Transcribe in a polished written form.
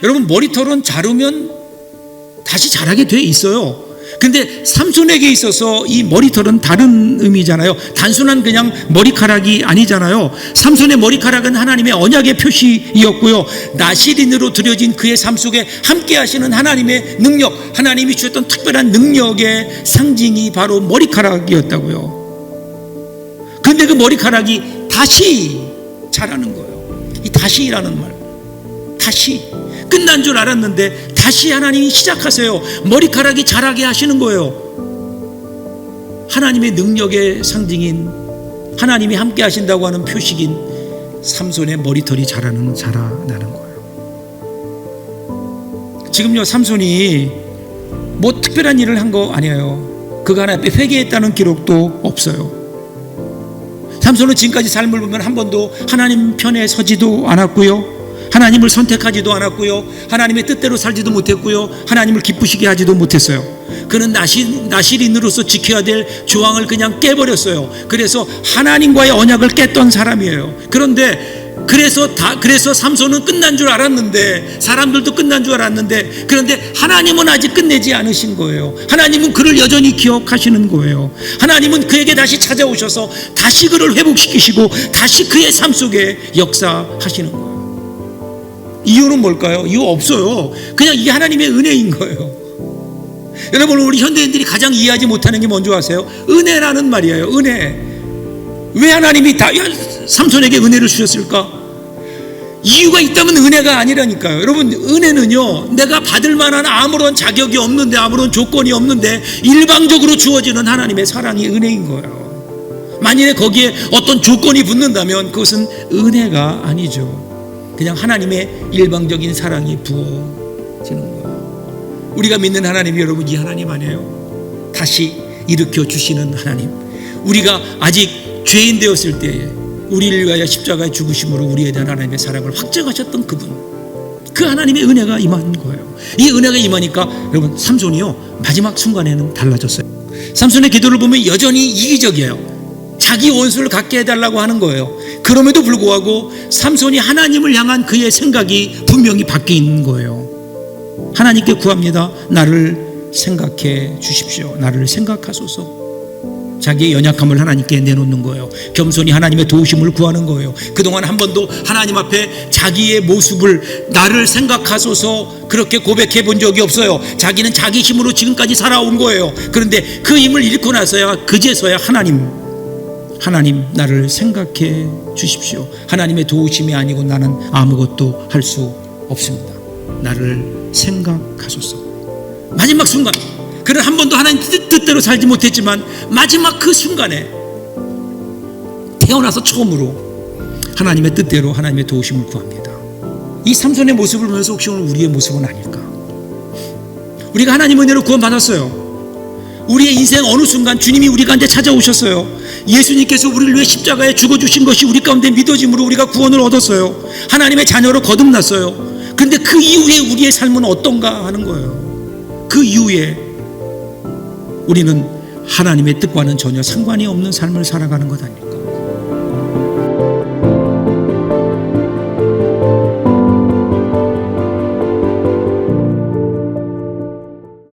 여러분, 머리털은 자르면 다시 자라게 돼 있어요. 근데 삼손에게 있어서 이 머리털은 다른 의미잖아요. 단순한 그냥 머리카락이 아니잖아요. 삼손의 머리카락은 하나님의 언약의 표시이었고요, 나실인으로 드려진 그의 삶 속에 함께 하시는 하나님의 능력, 하나님이 주셨던 특별한 능력의 상징이 바로 머리카락이었다고요. 근데 그 머리카락이 다시 자라는 거예요. 이 다시라는 말, 다시 끝난 줄 알았는데 다시 하나님이 시작하세요. 머리카락이 자라게 하시는 거예요. 하나님의 능력의 상징인, 하나님이 함께 하신다고 하는 표식인 삼손의 머리털이 자라나는 거예요. 지금요, 삼손이 뭐 특별한 일을 한 거 아니에요. 그가 하나님 앞에 회개했다는 기록도 없어요. 삼손은 지금까지 삶을 보면 한 번도 하나님 편에 서지도 않았고요, 하나님을 선택하지도 않았고요, 하나님의 뜻대로 살지도 못했고요, 하나님을 기쁘시게 하지도 못했어요. 그는 나실인으로서 지켜야 될 조항을 그냥 깨버렸어요. 그래서 하나님과의 언약을 깼던 사람이에요. 그래서 삼손은 끝난 줄 알았는데, 사람들도 끝난 줄 알았는데, 그런데 하나님은 아직 끝내지 않으신 거예요. 하나님은 그를 여전히 기억하시는 거예요. 하나님은 그에게 다시 찾아오셔서 다시 그를 회복시키시고 다시 그의 삶 속에 역사하시는 거예요. 이유는 뭘까요? 이유 없어요. 그냥 이게 하나님의 은혜인 거예요. 여러분, 우리 현대인들이 가장 이해하지 못하는 게 뭔지 아세요? 은혜라는 말이에요. 은혜. 왜 하나님이 삼손에게 은혜를 주셨을까? 이유가 있다면 은혜가 아니라니까요. 여러분, 은혜는요, 내가 받을 만한 아무런 자격이 없는데, 아무런 조건이 없는데 일방적으로 주어지는 하나님의 사랑이 은혜인 거예요. 만일에 거기에 어떤 조건이 붙는다면 그것은 은혜가 아니죠. 그냥 하나님의 일방적인 사랑이 부어지는 거예요. 우리가 믿는 하나님이, 여러분, 이 하나님 아니에요? 다시 일으켜 주시는 하나님. 우리가 아직 죄인 되었을 때에 우리를 위하여 십자가에 죽으심으로 우리에 대한 하나님의 사랑을 확증하셨던 그분, 그 하나님의 은혜가 임한 거예요. 이 은혜가 임하니까 여러분, 삼손이요, 마지막 순간에는 달라졌어요. 삼손의 기도를 보면 여전히 이기적이에요. 자기 원수를 갖게 해달라고 하는 거예요. 그럼에도 불구하고 삼손이 하나님을 향한 그의 생각이 분명히 바뀐 거예요. 하나님께 구합니다. 나를 생각해 주십시오. 나를 생각하소서. 자기의 연약함을 하나님께 내놓는 거예요. 겸손히 하나님의 도우심을 구하는 거예요. 그동안 한 번도 하나님 앞에 자기의 모습을, 나를 생각하소서, 그렇게 고백해 본 적이 없어요. 자기는 자기 힘으로 지금까지 살아온 거예요. 그런데 그 힘을 잃고 나서야, 그제서야 하나님 나를 생각해 주십시오. 하나님의 도우심이 아니고 나는 아무것도 할 수 없습니다. 나를 생각하소서. 마지막 순간, 그는 한 번도 하나님 뜻대로 살지 못했지만 마지막 그 순간에 태어나서 처음으로 하나님의 뜻대로 하나님의 도우심을 구합니다. 이 삼손의 모습을 보면서 혹시 오늘 우리의 모습은 아닐까? 우리가 하나님 은혜로 구원받았어요. 우리의 인생 어느 순간 주님이 우리 가운데 찾아오셨어요. 예수님께서 우리를 위해 십자가에 죽어주신 것이 우리 가운데 믿어짐으로 우리가 구원을 얻었어요. 하나님의 자녀로 거듭났어요. 근데 그 이후에 우리의 삶은 어떤가 하는 거예요. 그 이후에 우리는 하나님의 뜻과는 전혀 상관이 없는 삶을 살아가는 것 아닙니까?